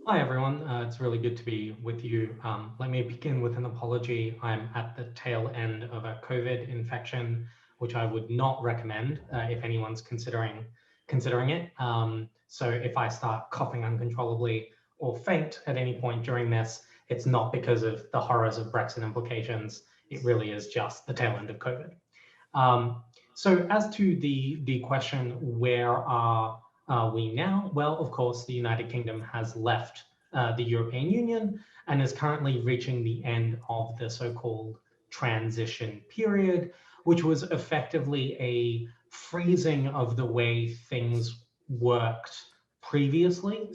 Hi, everyone. It's really good to be with you. Let me begin with an apology. I'm at the tail end of a COVID infection, which I would not recommend if anyone's considering it. So if I start coughing uncontrollably or faint at any point during this, it's not because of the horrors of Brexit implications. It really is just the tail end of COVID. Um, so as to the question, where are we now? Well, of course, the United Kingdom has left the European Union and is currently reaching the end of the so-called transition period, which was effectively a freezing of the way things worked previously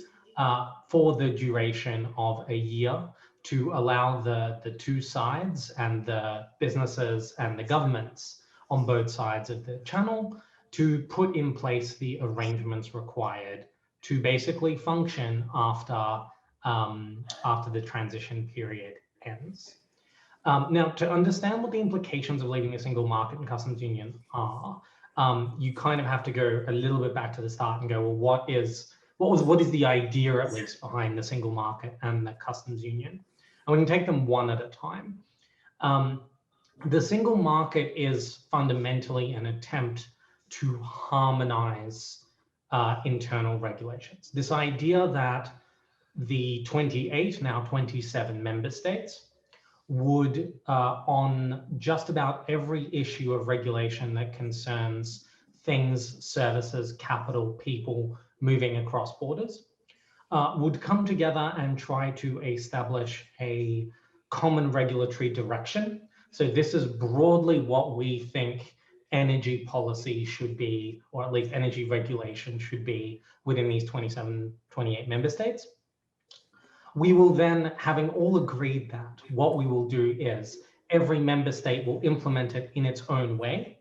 for the duration of a year to allow the two sides and the businesses and the governments on both sides of the channel to put in place the arrangements required to basically function after the transition period ends. Now, to understand what the implications of leaving a single market and customs union are, you kind of have to go a little bit back to the start and go, well, what is the idea, at least, behind the single market and the customs union? And we can take them one at a time. The single market is fundamentally an attempt to harmonize internal regulations. This idea that the 28, now 27 member states would, on just about every issue of regulation that concerns things, services, capital, people moving across borders, would come together and try to establish a common regulatory direction. So this is broadly what we think energy policy should be, or at least energy regulation should be within these 27, 28 member states. We will then, having all agreed that, what we will do is every member state will implement it in its own way,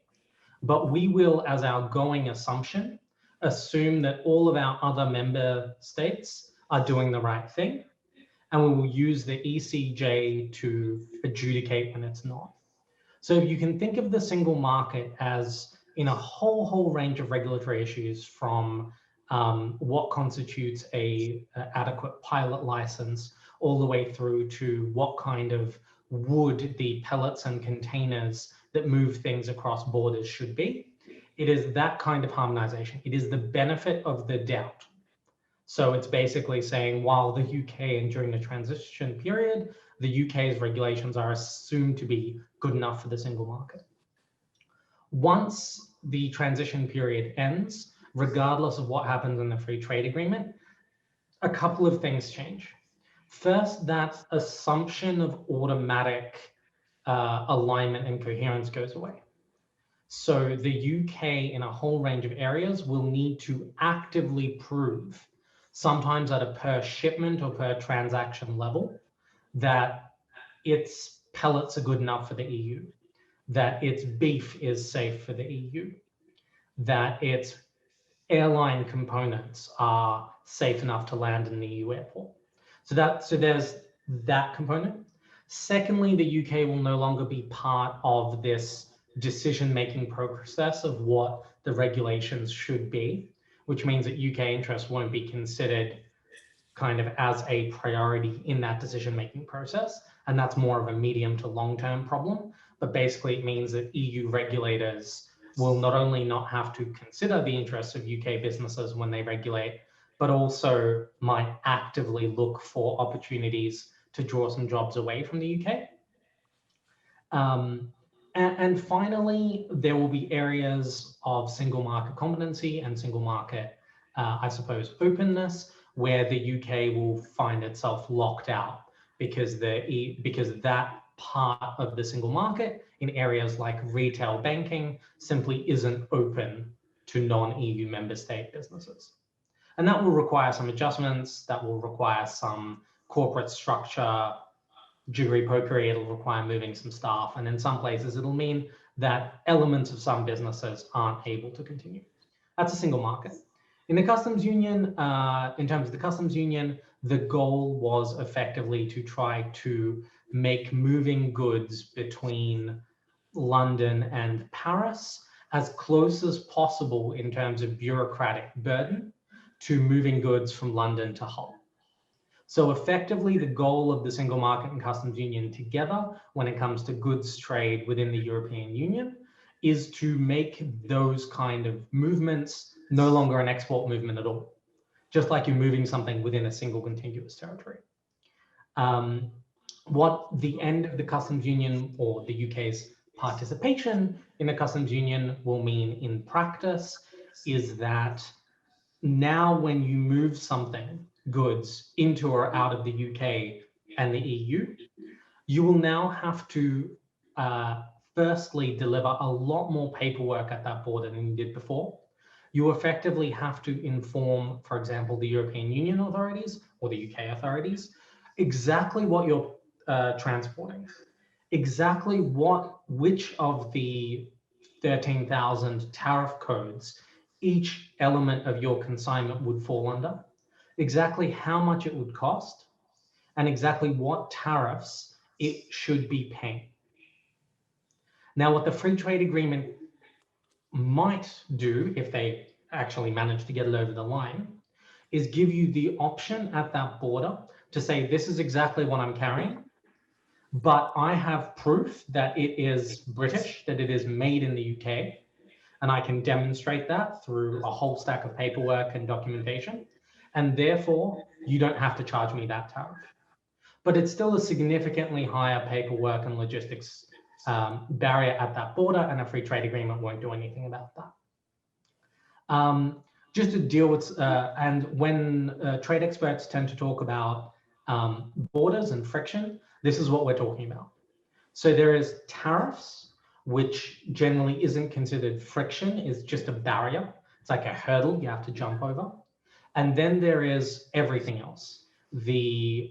but we will, as our going assumption, assume that all of our other member states are doing the right thing, and we will use the ECJ to adjudicate when it's not. So you can think of the single market as in a whole range of regulatory issues, from what constitutes a adequate pilot license all the way through to what kind of wood the pellets and containers that move things across borders should be. It is that kind of harmonization. It is the benefit of the doubt. So it's basically saying, while the UK and during the transition period, the UK's regulations are assumed to be good enough for the single market. Once the transition period ends, regardless of what happens in the free trade agreement, a couple of things change. First, that assumption of automatic alignment and coherence goes away. So the UK, in a whole range of areas, will need to actively prove, sometimes at a per shipment or per transaction level, that its pellets are good enough for the EU, that its beef is safe for the EU, that its airline components are safe enough to land in the EU airport. So there's that component. Secondly, the UK will no longer be part of this decision-making process of what the regulations should be, which means that UK interests won't be considered kind of as a priority in that decision-making process. And that's more of a medium to long-term problem. But basically it means that EU regulators will not only not have to consider the interests of UK businesses when they regulate, but also might actively look for opportunities to draw some jobs away from the UK. And finally, there will be areas of single market competency and single market, I suppose, openness, where the UK will find itself locked out because that part of the single market in areas like retail banking simply isn't open to non-EU member state businesses. And that will require some adjustments, that will require some corporate structure, jiggery pokery, it'll require moving some staff, and in some places it'll mean that elements of some businesses aren't able to continue. That's a single market. In the customs union, in terms of the customs union, the goal was effectively to try to make moving goods between London and Paris as close as possible in terms of bureaucratic burden to moving goods from London to Hull. So effectively, the goal of the single market and customs union together, when it comes to goods trade within the European Union, is to make those kind of movements no longer an export movement at all, just like you're moving something within a single contiguous territory. What the end of the customs union or the UK's participation in the customs union will mean in practice is that now when you move something, goods, into or out of the UK and the EU, you will now have to firstly deliver a lot more paperwork at that border than you did before. You effectively have to inform, for example, the European Union authorities or the UK authorities exactly what you're transporting, exactly which of the 13,000 tariff codes each element of your consignment would fall under, exactly how much it would cost, and exactly what tariffs it should be paying. Now, what the free trade agreement might do, if they actually manage to get it over the line, is give you the option at that border to say, this is exactly what I'm carrying, but I have proof that it is British, that it is made in the UK, and I can demonstrate that through a whole stack of paperwork and documentation, and therefore you don't have to charge me that tariff. But it's still a significantly higher paperwork and logistics barrier at that border, and a free trade agreement won't do anything about that. Just to deal with, and when trade experts tend to talk about borders and friction, this is what we're talking about. So there is tariffs, which generally isn't considered friction, is just a barrier. It's like a hurdle you have to jump over. And then there is everything else. The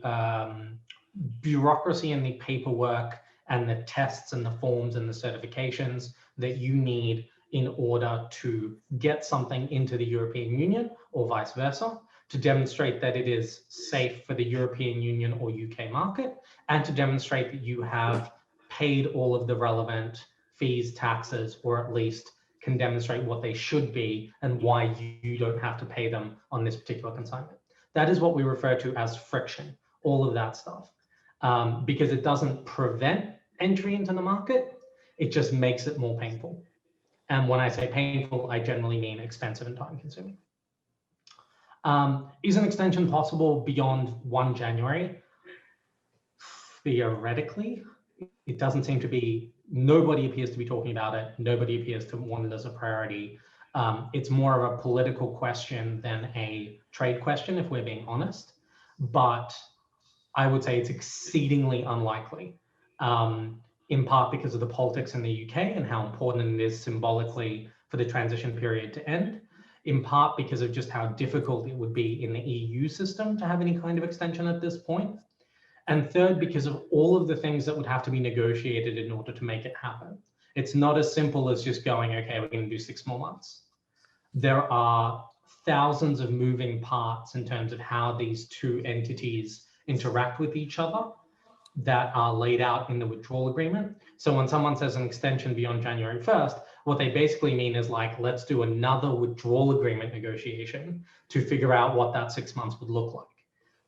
bureaucracy and the paperwork and the tests and the forms and the certifications that you need in order to get something into the European Union or vice versa, to demonstrate that it is safe for the European Union or UK market, and to demonstrate that you have paid all of the relevant fees, taxes, or at least can demonstrate what they should be and why you don't have to pay them on this particular consignment. That is what we refer to as friction, all of that stuff, because it doesn't prevent entry into the market, it just makes it more painful. And when I say painful, I generally mean expensive and time consuming. Is an extension possible beyond 1 January? Theoretically, it doesn't seem to be, nobody appears to be talking about it. Nobody appears to want it as a priority. It's more of a political question than a trade question, if we're being honest. But I would say it's exceedingly unlikely, in part because of the politics in the UK and how important it is symbolically for the transition period to end, in part because of just how difficult it would be in the EU system to have any kind of extension at this point. And third, because of all of the things that would have to be negotiated in order to make it happen. It's not as simple as just going, okay, we're going to do 6 more months. There are thousands of moving parts in terms of how these two entities interact with each other that are laid out in the withdrawal agreement. So when someone says an extension beyond January 1st, what they basically mean is like, let's do another withdrawal agreement negotiation to figure out what that 6 months would look like.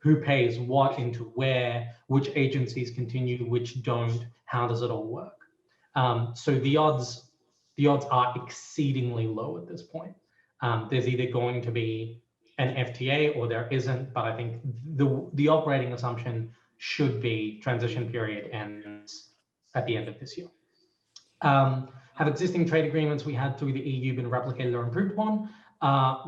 Who pays what into where, which agencies continue, which don't, how does it all work? So the odds are exceedingly low at this point. There's either going to be an FTA or there isn't, but I think the operating assumption should be transition period ends at the end of this year. Have existing trade agreements we had through the EU been replicated or improved upon?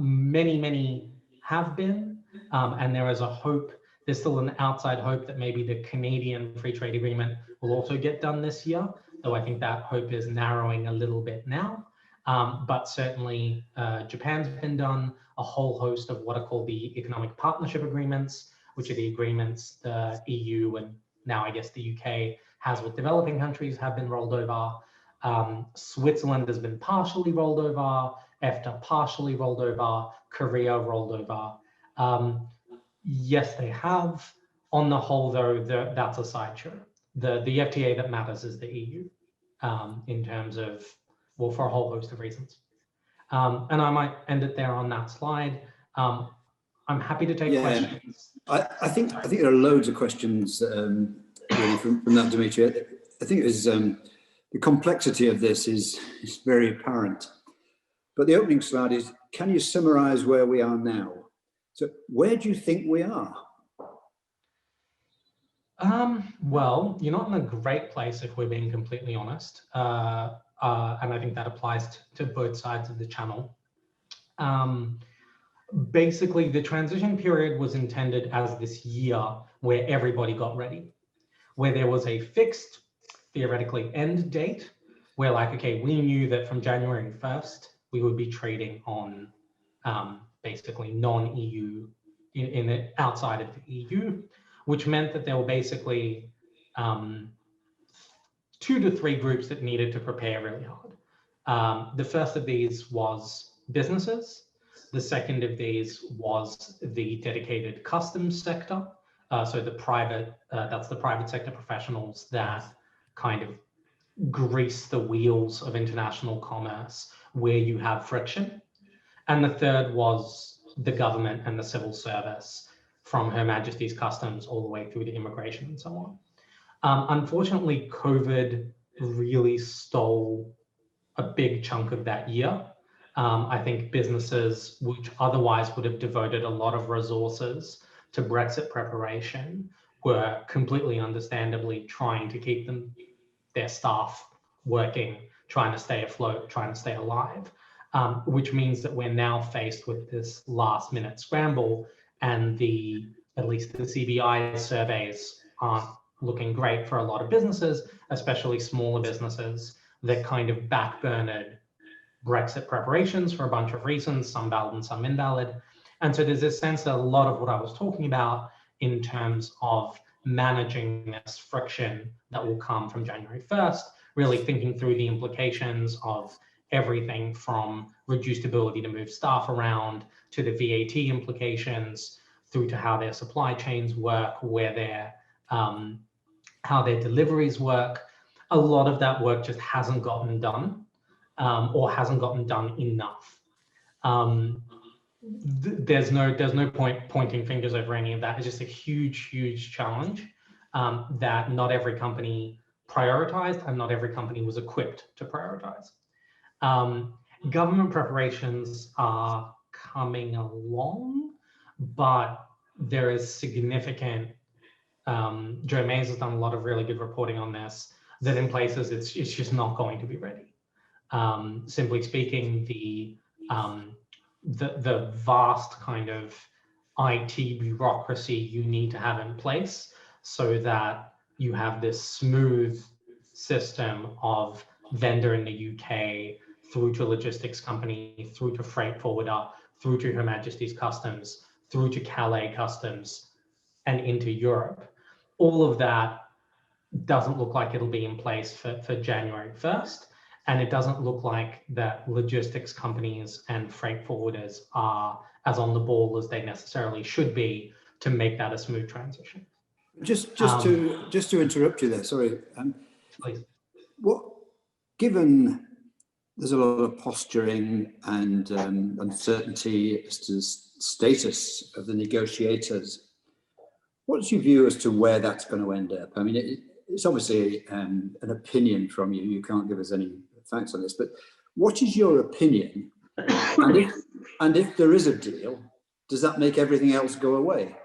Many have been. And there is a hope, there's still an outside hope that maybe the Canadian free trade agreement will also get done this year, though I think that hope is narrowing a little bit now. But certainly Japan's been done, a whole host of what are called the economic partnership agreements, which are the agreements the EU and now I guess the UK has with developing countries have been rolled over. Switzerland has been partially rolled over, EFTA partially rolled over, Korea rolled over. Yes, they have. On the whole, though, that's a sideshow. The FTA that matters is the EU in terms of, well, for a whole host of reasons. And I might end it there on that slide. I'm happy to take questions. I think there are loads of questions really from that, Dmitry. I think there's the complexity of this is very apparent. But the opening slide is, can you summarize where we are now? So where do you think we are? Well, you're not in a great place if we're being completely honest. And I think that applies to both sides of the channel. Basically, the transition period was intended as this year where everybody got ready, where there was a fixed, theoretically, end date, where like, okay, we knew that from January 1st, we would be trading on basically non-EU, outside of the EU, which meant that there were basically 2 to 3 groups that needed to prepare really hard. The first of these was businesses. The second of these was the dedicated customs sector. So the private, that's the private sector professionals that kind of grease the wheels of international commerce where you have friction. And the third was the government and the civil service, from Her Majesty's Customs all the way through to immigration and so on. Unfortunately, COVID really stole a big chunk of that year. I think businesses which otherwise would have devoted a lot of resources to Brexit preparation were completely understandably trying to keep their staff working, trying to stay afloat, trying to stay alive, which means that we're now faced with this last minute scramble, and at least the CBI surveys aren't looking great for a lot of businesses, especially smaller businesses that kind of backburnered Brexit preparations for a bunch of reasons, some valid and some invalid. And so there's this sense that a lot of what I was talking about in terms of managing this friction that will come from January 1st, really thinking through the implications of everything from reduced ability to move staff around to the VAT implications, through to how their supply chains work, how their deliveries work. A lot of that work just hasn't gotten done, or hasn't gotten done enough. There's no point pointing fingers over any of that. It's just a huge challenge that not every company prioritized, and not every company was equipped to prioritize. Government preparations are coming along, but there is significant, Joe Mays has done a lot of really good reporting on this, that in places it's just not going to be ready. Simply speaking, the vast kind of IT bureaucracy you need to have in place so that you have this smooth system of vendor in the UK, through to logistics company, through to freight forwarder, through to Her Majesty's Customs, through to Calais Customs, and into Europe. All of that doesn't look like it'll be in place for January 1st. And it doesn't look like that logistics companies and freight forwarders are as on the ball as they necessarily should be to make that a smooth transition. Just to interrupt you there, sorry. Please. Given there's a lot of posturing and uncertainty as to the status of the negotiators, what's your view as to where that's going to end up? I mean, it's obviously an opinion from you. You can't give us any facts on this, but what is your opinion? And if there is a deal, does that make everything else go away?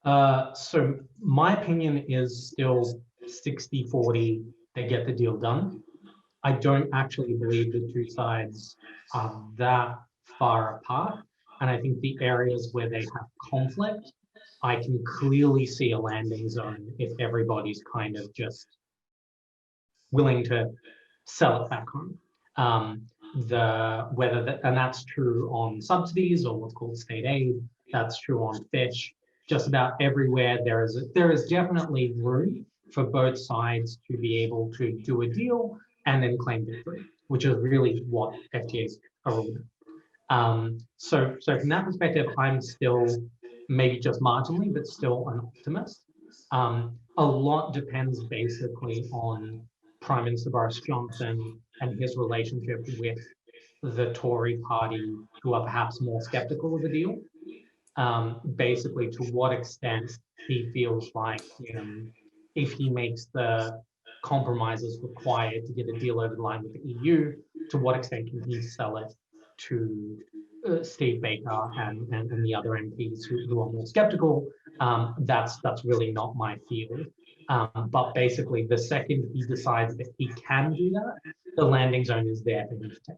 So my opinion is still 60-40, they get the deal done. I don't actually believe the two sides are that far apart. And I think the areas where they have conflict, I can clearly see a landing zone if everybody's kind of just willing to sell it back home. And that's true on subsidies or what's called state aid. That's true on fish. Just about everywhere there is definitely room for both sides to be able to do a deal and then claim victory, which is really what FTAs are all about. So from that perspective, I'm still maybe just marginally, but still an optimist. A lot depends basically on Prime Minister Boris Johnson and his relationship with the Tory party, who are perhaps more skeptical of the deal. basically to what extent he feels like if he makes the compromises required to get a deal over the line with the EU, to what extent can he sell it to Steve Baker and the other MPs who are more skeptical. That's really not my field. But basically, the second he decides that he can do that, the landing zone is there for him to take.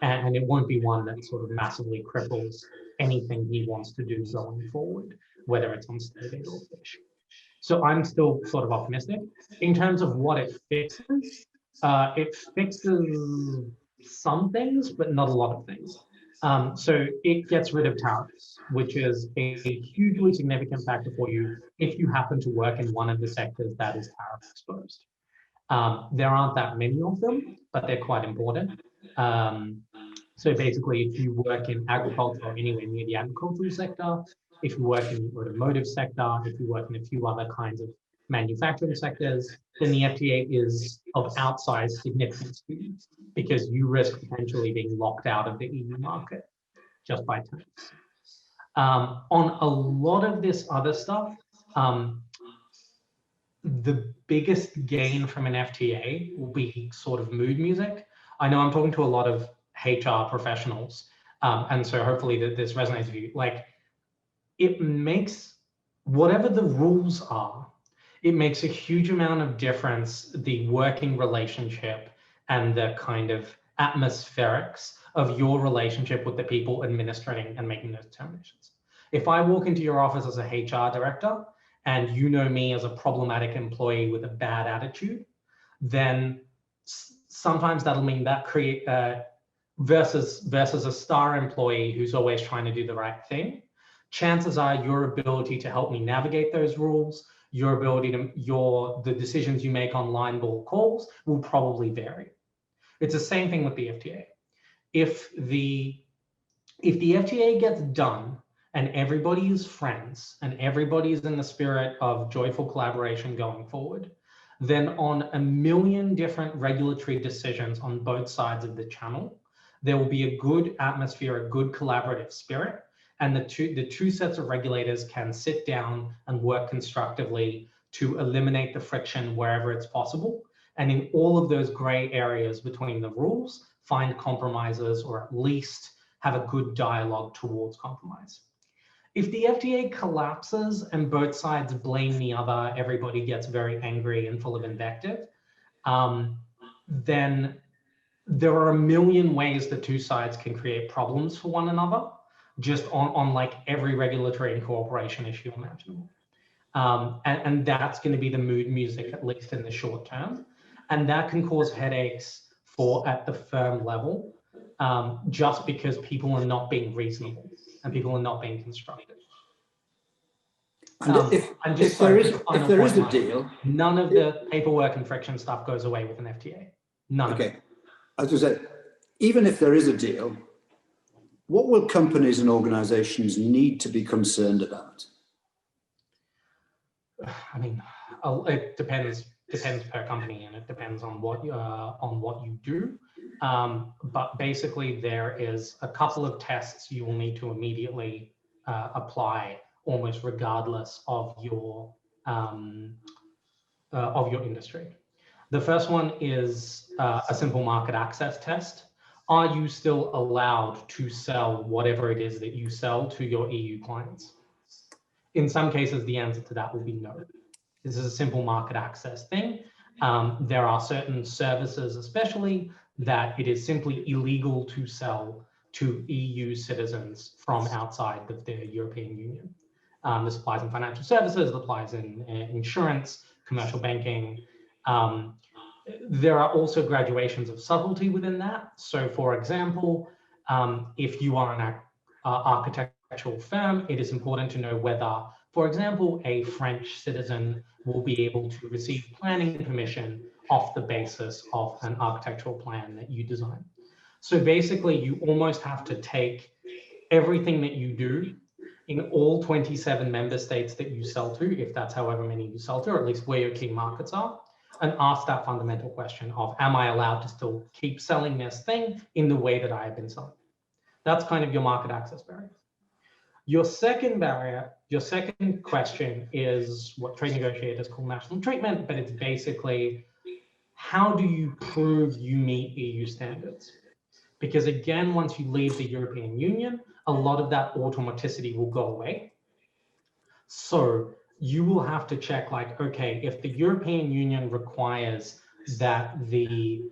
And it won't be one that sort of massively cripples anything he wants to do going forward, whether it's on state aid or fish. So I'm still sort of optimistic. In terms of what it fixes some things, but not a lot of things. So it gets rid of tariffs, which is a hugely significant factor for you if you happen to work in one of the sectors that is tariff exposed. There aren't that many of them, but they're quite important. So basically, if you work in agriculture or anywhere near the agricultural sector, if you work in the automotive sector, if you work in a few other kinds of manufacturing sectors, then the FTA is of outsized significance to you because you risk potentially being locked out of the EU market just by tariffs. On a lot of this other stuff, the biggest gain from an FTA will be sort of mood music. I know I'm talking to a lot of HR professionals, and so hopefully this resonates with you. Like, it makes, whatever the rules are, it makes a huge amount of difference, the working relationship and the kind of atmospherics of your relationship with the people administrating and making those determinations. If I walk into your office as a HR director and you know me as a problematic employee with a bad attitude, then sometimes that'll mean that create versus a star employee who's always trying to do the right thing. Chances are your ability to help me navigate those rules, your ability to, the decisions you make on line ball calls will probably vary. It's the same thing with the FTA. If the FTA gets done and everybody is friends and everybody is in the spirit of joyful collaboration going forward, then on a million different regulatory decisions on both sides of the channel, there will be a good atmosphere, a good collaborative spirit, and the two sets of regulators can sit down and work constructively to eliminate the friction wherever it's possible. And in all of those gray areas between the rules, find compromises or at least have a good dialogue towards compromise. If the FTA collapses and both sides blame the other, everybody gets very angry and full of invective, then there are a million ways the two sides can create problems for one another, just on like every regulatory and cooperation issue imaginable. And that's going to be the mood music, at least in the short term. And that can cause headaches at the firm level, just because people are not being reasonable and people are not being constructive. And if there is a deal, none of the paperwork and friction stuff goes away with an FTA. None of it. As I said, even if there is a deal, what will companies and organizations need to be concerned about? I mean, it depends per company, and it depends on what you do. But basically, there is a couple of tests you will need to immediately apply, almost regardless of your industry. The first one is a simple market access test. Are you still allowed to sell whatever it is that you sell to your EU clients? In some cases, the answer to that will be no. This is a simple market access thing. There are certain services, especially, that it is simply illegal to sell to EU citizens from outside of the European Union. This applies in financial services, it applies in insurance, commercial banking. There are also graduations of subtlety within that. So for example, if you are an architectural firm, it is important to know whether, for example, a French citizen will be able to receive planning permission off the basis of an architectural plan that you design. So basically, you almost have to take everything that you do in all 27 member states that you sell to, if that's however many you sell to, or at least where your key markets are, and ask that fundamental question of, am I allowed to still keep selling this thing in the way that I have been selling? That's kind of your market access barrier. Your second barrier, your second question is what trade negotiators call national treatment, but it's basically how do you prove you meet EU standards? Because again, once you leave the European Union, a lot of that automaticity will go away. So you will have to check like, okay, if the European Union requires that the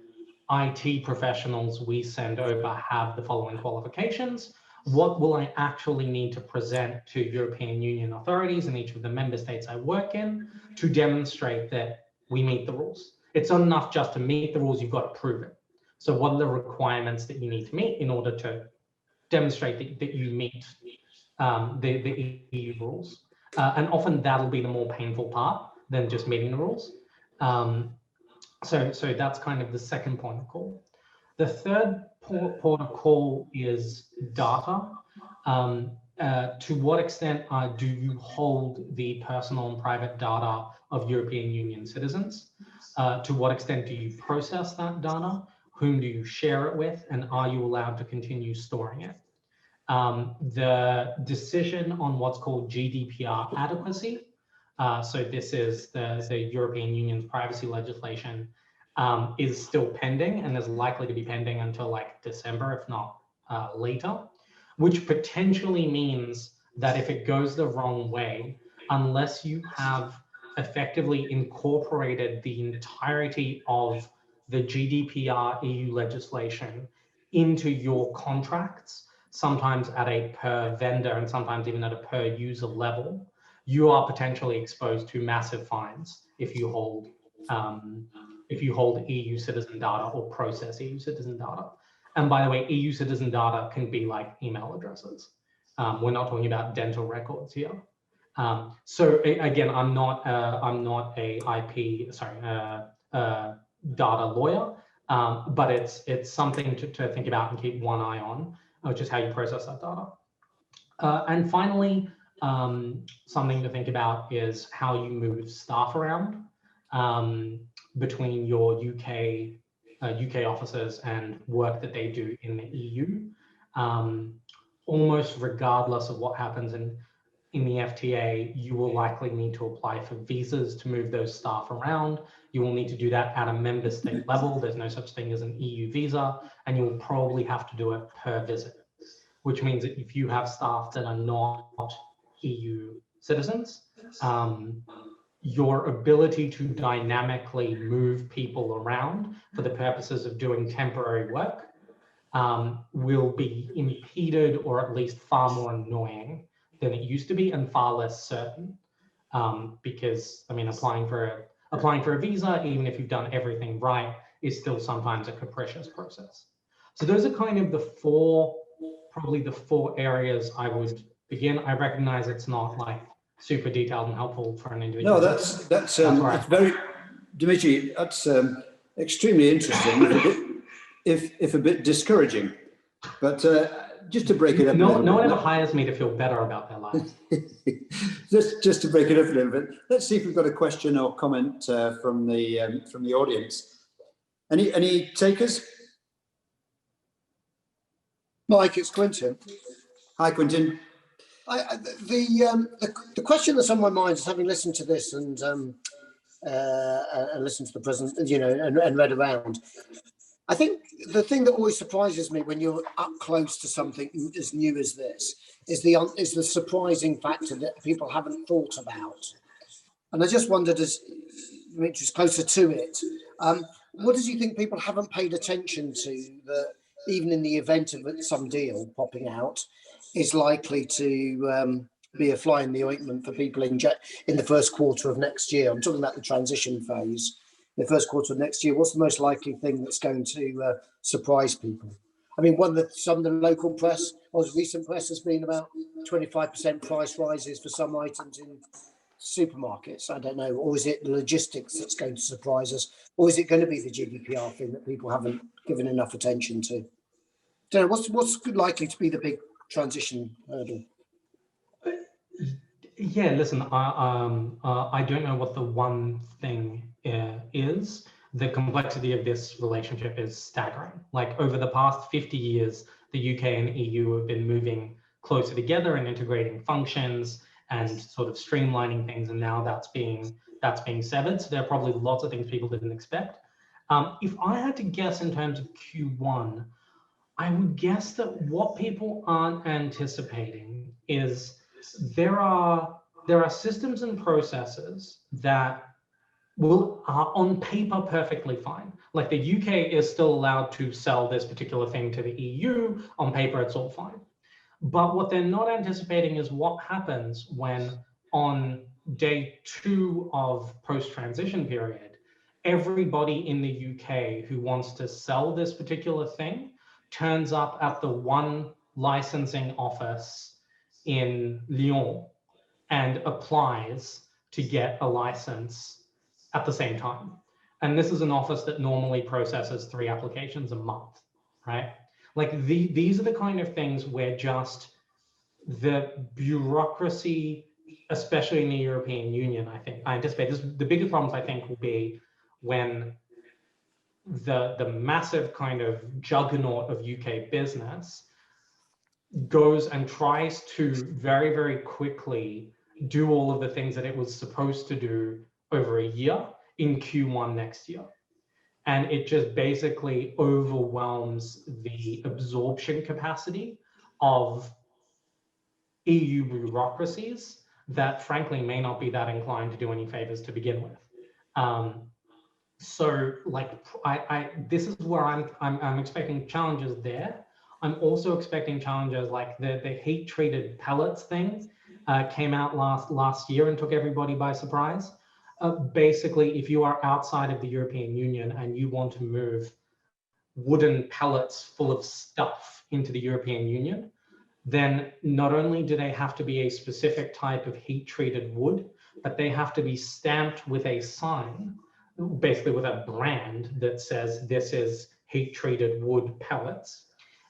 IT professionals we send over have the following qualifications, what will I actually need to present to European Union authorities in each of the member states I work in to demonstrate that we meet the rules? It's not enough just to meet the rules, you've got to prove it. So what are the requirements that you need to meet in order to demonstrate that you meet the EU rules? And often that'll be the more painful part than just meeting the rules. So that's kind of the second point of call. The third port of call is data. To what extent do you hold the personal and private data of European Union citizens? To what extent do you process that data? Whom do you share it with? And are you allowed to continue storing it? The decision on what's called GDPR adequacy, so this is the European Union's privacy legislation, is still pending and is likely to be pending until like December, if not later, which potentially means that if it goes the wrong way, unless you have effectively incorporated the entirety of the GDPR EU legislation into your contracts, sometimes at a per vendor and sometimes even at a per user level, you are potentially exposed to massive fines if you hold EU citizen data or process EU citizen data. And by the way, EU citizen data can be like email addresses. We're not talking about dental records here. So again, I'm not a data lawyer, but it's something to think about and keep one eye on, which is how you process that data. And finally, something to think about is how you move staff around between your UK offices and work that they do in the EU. Almost regardless of what happens in the FTA, you will likely need to apply for visas to move those staff around. You will need to do that at a member state level. There's no such thing as an EU visa, and you will probably have to do it per visit, which means that if you have staff that are not EU citizens, your ability to dynamically move people around for the purposes of doing temporary work will be impeded, or at least far more annoying than it used to be, and far less certain. Because I mean, applying for a visa, even if you've done everything right, is still sometimes a capricious process. So those are kind of probably the four areas I would begin. I recognize it's not like super detailed and helpful for an individual. No, that's very, Dmitry, that's extremely interesting, if a bit discouraging. But just to break it up, no one ever hires me to feel better about their lives. just to break it up a little bit, let's see if we've got a question or comment from the audience. Any takers? Mike, it's Quentin. Hi, Quentin. The question that's on my mind is, having listened to this and listened to the present, and read around, I think the thing that always surprises me when you're up close to something as new as this is the surprising factor that people haven't thought about. And I just wondered, as Dmitry's closer to it, what do you think people haven't paid attention to, that even in the event of some deal popping out, is likely to be a fly in the ointment for people in the first quarter of next year? I'm talking about the transition phase. The first quarter of next year, what's the most likely thing that's going to surprise people? I mean, some of the local press, or recent press, has been about 25% price rises for some items in supermarkets. I don't know. Or is it the logistics that's going to surprise us? Or is it going to be the GDPR thing that people haven't given enough attention to? Don't know, what's likely to be the big transition hurdle? Yeah, listen, I don't know what the one thing is. The complexity of this relationship is staggering. Like, over the past 50 years, the UK and EU have been moving closer together and integrating functions and sort of streamlining things. And now that's being severed. So there are probably lots of things people didn't expect. If I had to guess in terms of Q1, I would guess that what people aren't anticipating is there are systems and processes that are on paper perfectly fine. Like the UK is still allowed to sell this particular thing to the EU. On paper, it's all fine. But what they're not anticipating is what happens when on day 2 of post-transition period, everybody in the UK who wants to sell this particular thing turns up at the one licensing office in Lyon and applies to get a license at the same time. And this is an office that normally processes 3 applications a month, right? Like these are the kind of things where just the bureaucracy, especially in the European Union, I anticipate this, the biggest problems I think will be when the massive kind of juggernaut of UK business goes and tries to very, very quickly do all of the things that it was supposed to do over a year in Q1 next year. And it just basically overwhelms the absorption capacity of EU bureaucracies that frankly may not be that inclined to do any favors to begin with. So like this is where I'm expecting challenges there. I'm also expecting challenges like the heat treated pellets thing came out last year and took everybody by surprise. Basically, if you are outside of the European Union and you want to move wooden pellets full of stuff into the European Union, then not only do they have to be a specific type of heat treated wood, but they have to be stamped with a sign, basically with a brand that says this is heat treated wood pellets.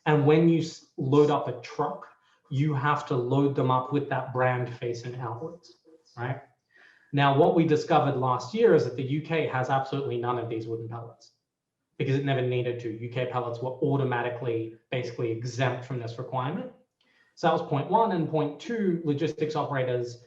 And when you load up a truck, you have to load them up with that brand facing outwards, right? Now, what we discovered last year is that the UK has absolutely none of these wooden pellets because it never needed to. UK pellets were automatically basically exempt from this requirement. So that was point 1. And point 2, logistics operators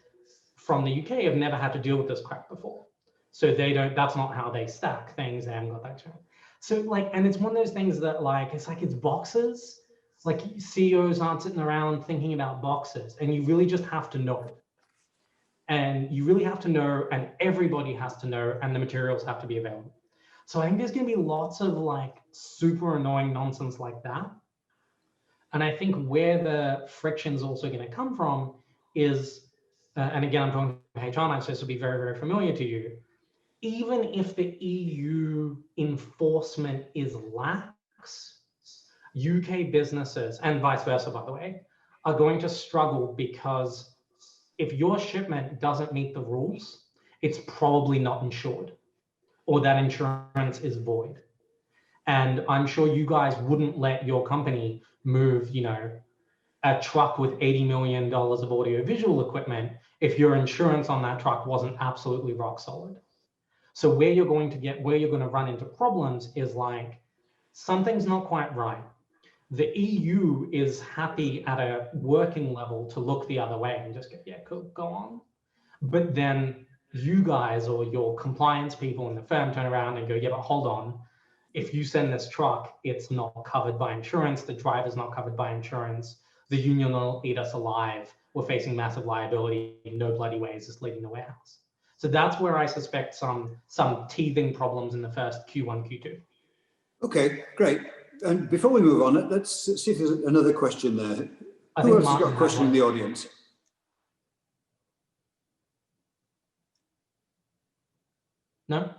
from the UK have never had to deal with this crap before. So they don't, that's not how they stack things. They haven't got that training. So like, and it's one of those things that like, it's boxes. Like CEOs aren't sitting around thinking about boxes, and you really just have to know. And you really have to know, and everybody has to know, and the materials have to be available. So I think there's going to be lots of like super annoying nonsense like that. And I think where the friction is also going to come from is, and again, I'm talking to HR now, so this will be very, very familiar to you. Even if the EU enforcement is lax, UK businesses, and vice versa, by the way, are going to struggle because if your shipment doesn't meet the rules, it's probably not insured, or that insurance is void. And I'm sure you guys wouldn't let your company move, you know, a truck with $80 million of audiovisual equipment if your insurance on that truck wasn't absolutely rock solid. So where you're going to run into problems is like, something's not quite right. The EU is happy at a working level to look the other way and just go, yeah, cool, go on. But then you guys or your compliance people in the firm turn around and go, yeah, but hold on. If you send this truck, it's not covered by insurance. The driver's not covered by insurance. The union will eat us alive. We're facing massive liability. No bloody way is this leaving the warehouse. So that's where I suspect some teething problems in the first Q1, Q2. Okay, great. And before we move on, let's see if there's another question there. Who else has got a question in the audience? No?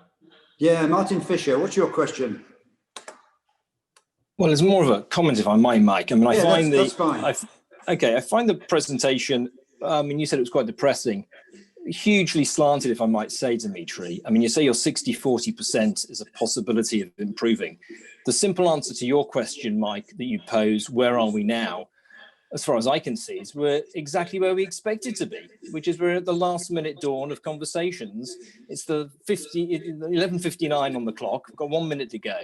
Yeah, Martin Fisher, what's your question? Well, it's more of a comment, if I might, Mike. I mean, I find that's fine. I find the presentation, I mean, you said it was quite depressing, hugely slanted, if I might say, Dmitry. I mean, you say your 60-40% is a possibility of improving. The simple answer to your question, Mike, that you pose, where are we now? As far as I can see, is we're exactly where we expected to be, which is we're at the last minute dawn of conversations. It's the 11:59 on the clock. We've got 1 minute to go.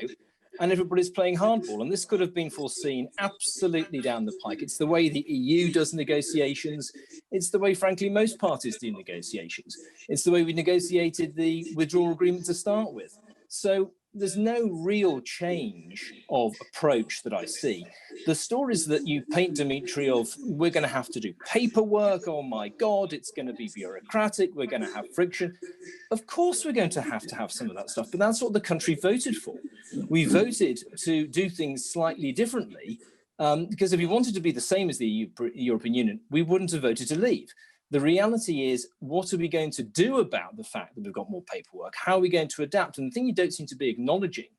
and everybody's playing hardball. And this could have been foreseen absolutely down the pike. It's the way the EU does negotiations. It's the way, frankly, most parties do negotiations. It's the way we negotiated the withdrawal agreement to start with. So there's no real change of approach that I see. The stories that you paint, Dmitry, of we're going to have to do paperwork, oh my God, it's going to be bureaucratic, we're going to have friction. Of course we're going to have some of that stuff, but that's what the country voted for. We voted to do things slightly differently because if we wanted to be the same as the European Union, we wouldn't have voted to leave. The reality is, what are we going to do about the fact that we've got more paperwork? How are we going to adapt? And the thing you don't seem to be acknowledging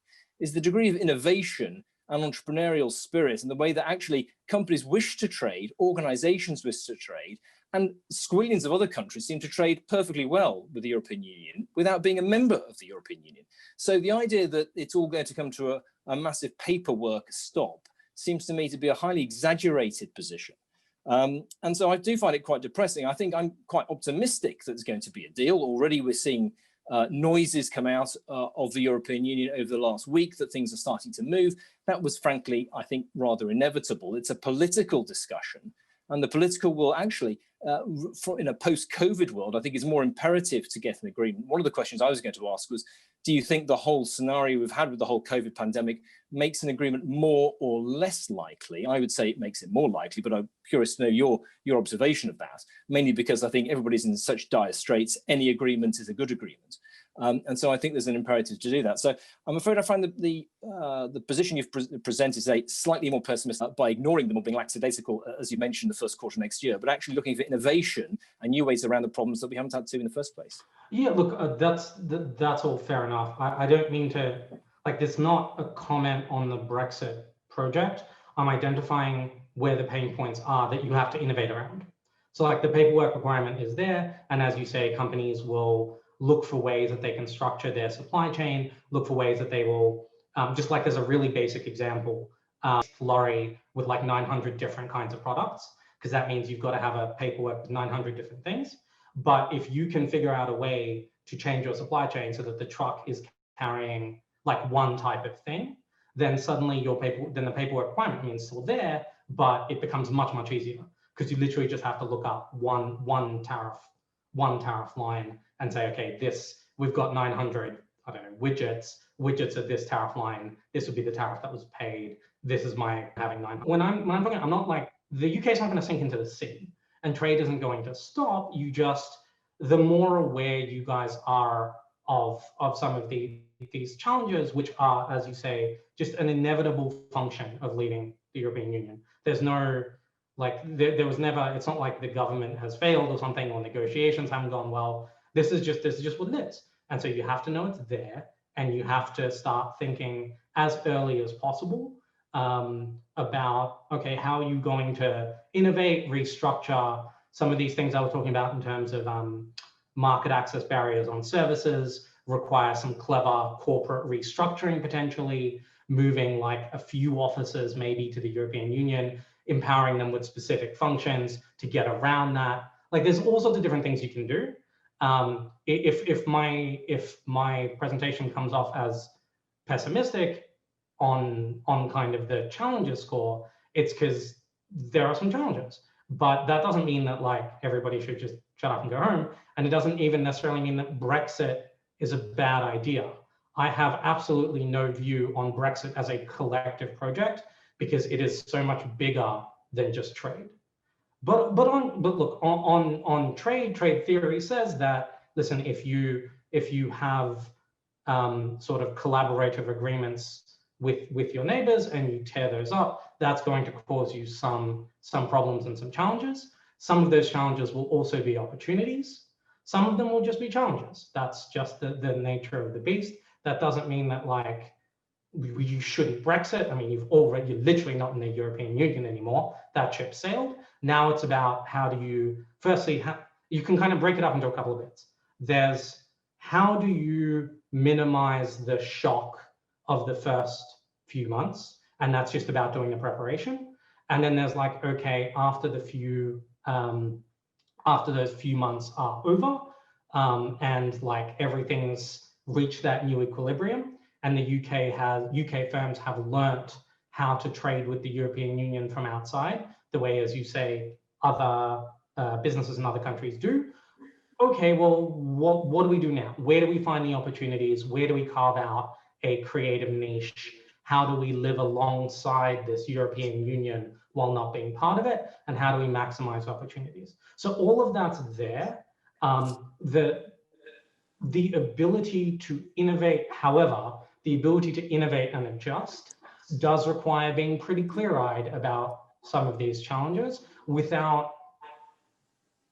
is the degree of innovation and entrepreneurial spirit and the way that actually companies wish to trade, organizations wish to trade, and squillions of other countries seem to trade perfectly well with the European Union without being a member of the European Union. So the idea that it's all going to come to a massive paperwork stop seems to me to be a highly exaggerated position. And so I do find it quite depressing. I think I'm quite optimistic that there's going to be a deal. Already we're seeing noises come out of the European Union over the last week that things are starting to move. That was, frankly, I think, rather inevitable. It's a political discussion, and the political will actually, in a post-COVID world, I think is more imperative to get an agreement. One of the questions I was going to ask was, do you think the whole scenario we've had with the whole COVID pandemic makes an agreement more or less likely? I would say it makes it more likely, but I'm curious to know your observation of that, mainly because I think everybody's in such dire straits, any agreement is a good agreement. And so I think there's an imperative to do that. So I'm afraid I find that the position you've presented today slightly more pessimistic by ignoring them or being lackadaisical, as you mentioned, the first quarter next year, but actually looking for innovation and new ways around the problems that we haven't had to in the first place. Yeah, look, that's all fair enough. I don't mean to, like, this is not a comment on the Brexit project. I'm identifying where the pain points are that you have to innovate around. So like the paperwork requirement is there. And as you say, companies will look for ways that they can structure their supply chain, look for ways that they will, just like there's a really basic example, lorry with like 900 different kinds of products, because that means you've got to have a paperwork with 900 different things. But if you can figure out a way to change your supply chain so that the truck is carrying like one type of thing, then suddenly then the paperwork requirement means still there, but it becomes much, much easier because you literally just have to look up one tariff line and say, okay, we've got 900, I don't know, widgets at this tariff line. This would be the tariff that was paid. This is my having 900. When I'm talking, I'm not like, the UK is not going to sink into the sea and trade isn't going to stop. The more aware you guys are of some of these challenges, which are, as you say, just an inevitable function of leaving the European Union. There's no, like, there was never, it's not like the government has failed or something, or negotiations haven't gone well. This is just what it is. And so you have to know it's there, and you have to start thinking as early as possible about, okay, how are you going to innovate, restructure some of these things I was talking about in terms of market access barriers on services, require some clever corporate restructuring, potentially moving like a few offices maybe to the European Union, empowering them with specific functions to get around that. Like, there's all sorts of different things you can do. If my presentation comes off as pessimistic on kind of the challenges score, it's because there are some challenges. But that doesn't mean that like everybody should just shut up and go home. And it doesn't even necessarily mean that Brexit is a bad idea. I have absolutely no view on Brexit as a collective project because it is so much bigger than just trade. But look, on trade theory says that, listen, if you have sort of collaborative agreements with your neighbors and you tear those up, that's going to cause you some problems and some challenges. Some of those challenges will also be opportunities. Some of them will just be challenges. That's just the nature of the beast. That doesn't mean that like you shouldn't Brexit. I mean, you're literally not in the European Union anymore. That ship sailed. Now it's about how do you, firstly, you can kind of break it up into a couple of bits. There's how do you minimize the shock of the first few months, and that's just about doing the preparation. And then there's like, okay, after those few months are over, and like everything's reached that new equilibrium, and the UK firms have learnt how to trade with the European Union from outside, the way, as you say, other businesses in other countries do. Okay, well, what do we do now? Where do we find the opportunities? Where do we carve out a creative niche? How do we live alongside this European Union while not being part of it? And how do we maximize opportunities? So all of that's there. The ability to innovate, however, the ability to innovate and adjust does require being pretty clear-eyed about some of these challenges without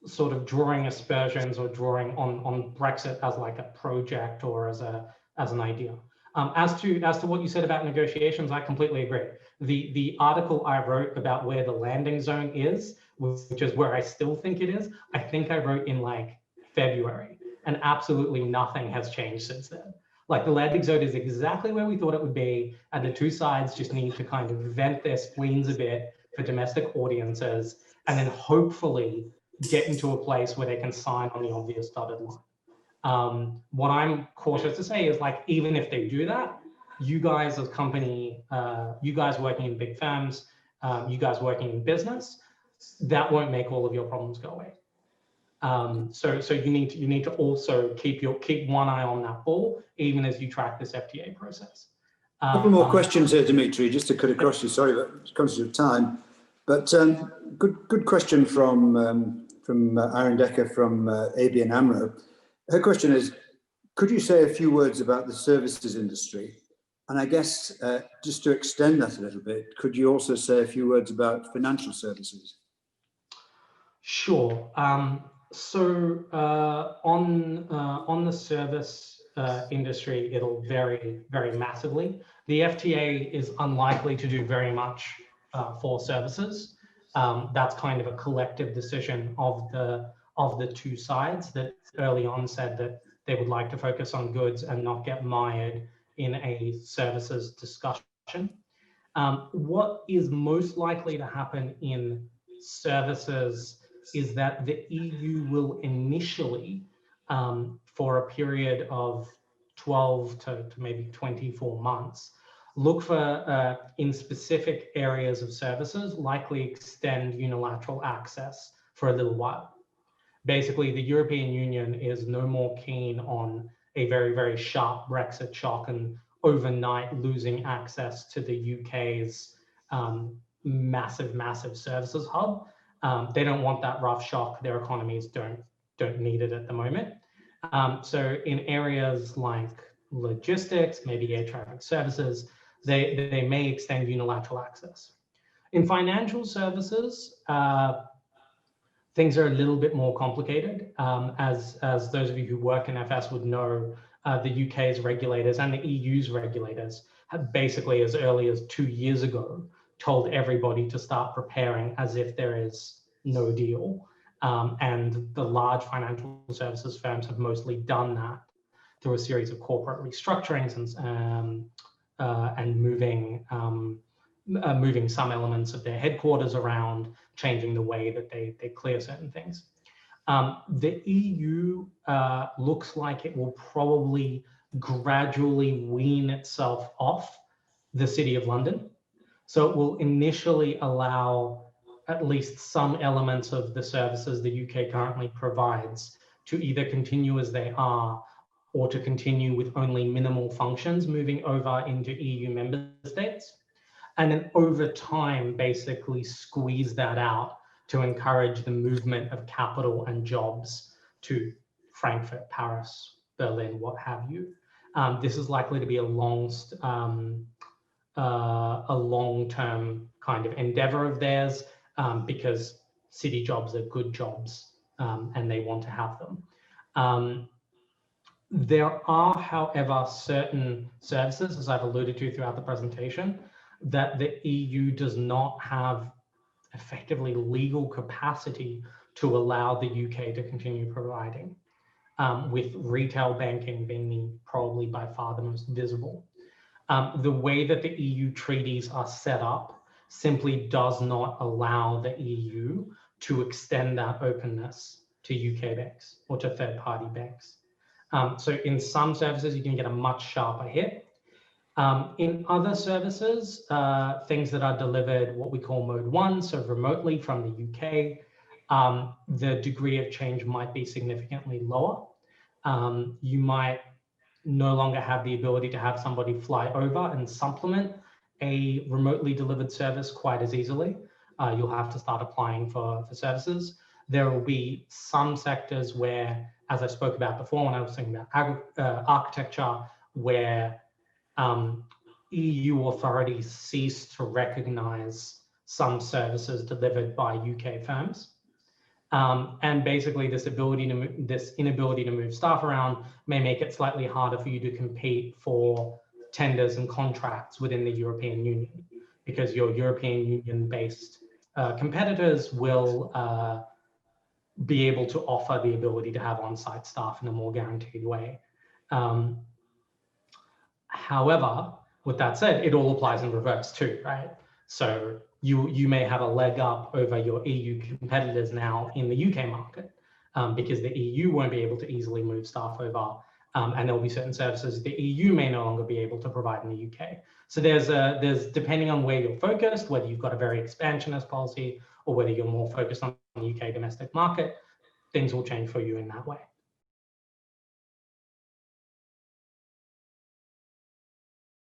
sort of drawing aspersions or drawing on Brexit as like a project or as an idea. As to what you said about negotiations, I completely agree. The article I wrote about where the landing zone is, which is where I still think it is, I think I wrote in like February, and absolutely nothing has changed since then. Like the landing zone is exactly where we thought it would be, and the two sides just need to kind of vent their spleens a bit for domestic audiences, and then hopefully get into a place where they can sign on the obvious dotted line. What I'm cautious to say is, like, even if they do that, you guys as company, you guys working in big firms, you guys working in business, that won't make all of your problems go away. So you need to also keep one eye on that ball, even as you track this FTA process. A couple more questions here, Dmitry, just to cut across you. Sorry, but it's conscious of time. But good question from Aaron Decker from ABN AMRO. Her question is, could you say a few words about the services industry? And I guess just to extend that a little bit, could you also say a few words about financial services? Sure. So on the service industry, it'll vary very massively. The FTA is unlikely to do very much for services. That's kind of a collective decision of the two sides that early on said that they would like to focus on goods and not get mired in a services discussion. What is most likely to happen in services is that the EU will initially, for a period of 12 to maybe 24 months, look for, in specific areas of services, likely extend unilateral access for a little while. Basically, the European Union is no more keen on a very, very sharp Brexit shock and overnight losing access to the UK's massive services hub. They don't want that rough shock. Their economies don't need it at the moment. So in areas like logistics, maybe air traffic services, they may extend unilateral access. In financial services, things are a little bit more complicated. As those of you who work in FS would know, the UK's regulators and the EU's regulators have basically, as early as 2 years ago, told everybody to start preparing as if there is no deal. And the large financial services firms have mostly done that through a series of corporate restructurings and moving some elements of their headquarters around, changing the way that they clear certain things. The EU looks like it will probably gradually wean itself off the City of London. So it will initially allow at least some elements of the services the UK currently provides to either continue as they are or to continue with only minimal functions moving over into EU member states. And then over time, basically squeeze that out to encourage the movement of capital and jobs to Frankfurt, Paris, Berlin, what have you. This is likely to be a long-term kind of endeavor of theirs because city jobs are good jobs and they want to have them. There are, however, certain services, as I've alluded to throughout the presentation, that the EU does not have effectively legal capacity to allow the UK to continue providing, with retail banking being probably by far the most visible. The way that the EU treaties are set up simply does not allow the EU to extend that openness to UK banks or to third-party banks. So in some services, you can get a much sharper hit. In other services, things that are delivered, what we call mode 1, so remotely from the UK, the degree of change might be significantly lower. You might no longer have the ability to have somebody fly over and supplement a remotely delivered service quite as easily. You'll have to start applying for services. There will be some sectors where, as I spoke about before when I was talking about architecture, where EU authorities cease to recognize some services delivered by UK firms. And basically this inability to move staff around may make it slightly harder for you to compete for tenders and contracts within the European Union, because your European Union-based competitors will be able to offer the ability to have on-site staff in a more guaranteed way. However, with that said, it all applies in reverse too, right? So you may have a leg up over your EU competitors now in the UK market because the EU won't be able to easily move staff over, and there'll be certain services the EU may no longer be able to provide in the UK. So there's depending on where you're focused, whether you've got a very expansionist policy or whether you're more focused on the UK domestic market, things will change for you in that way.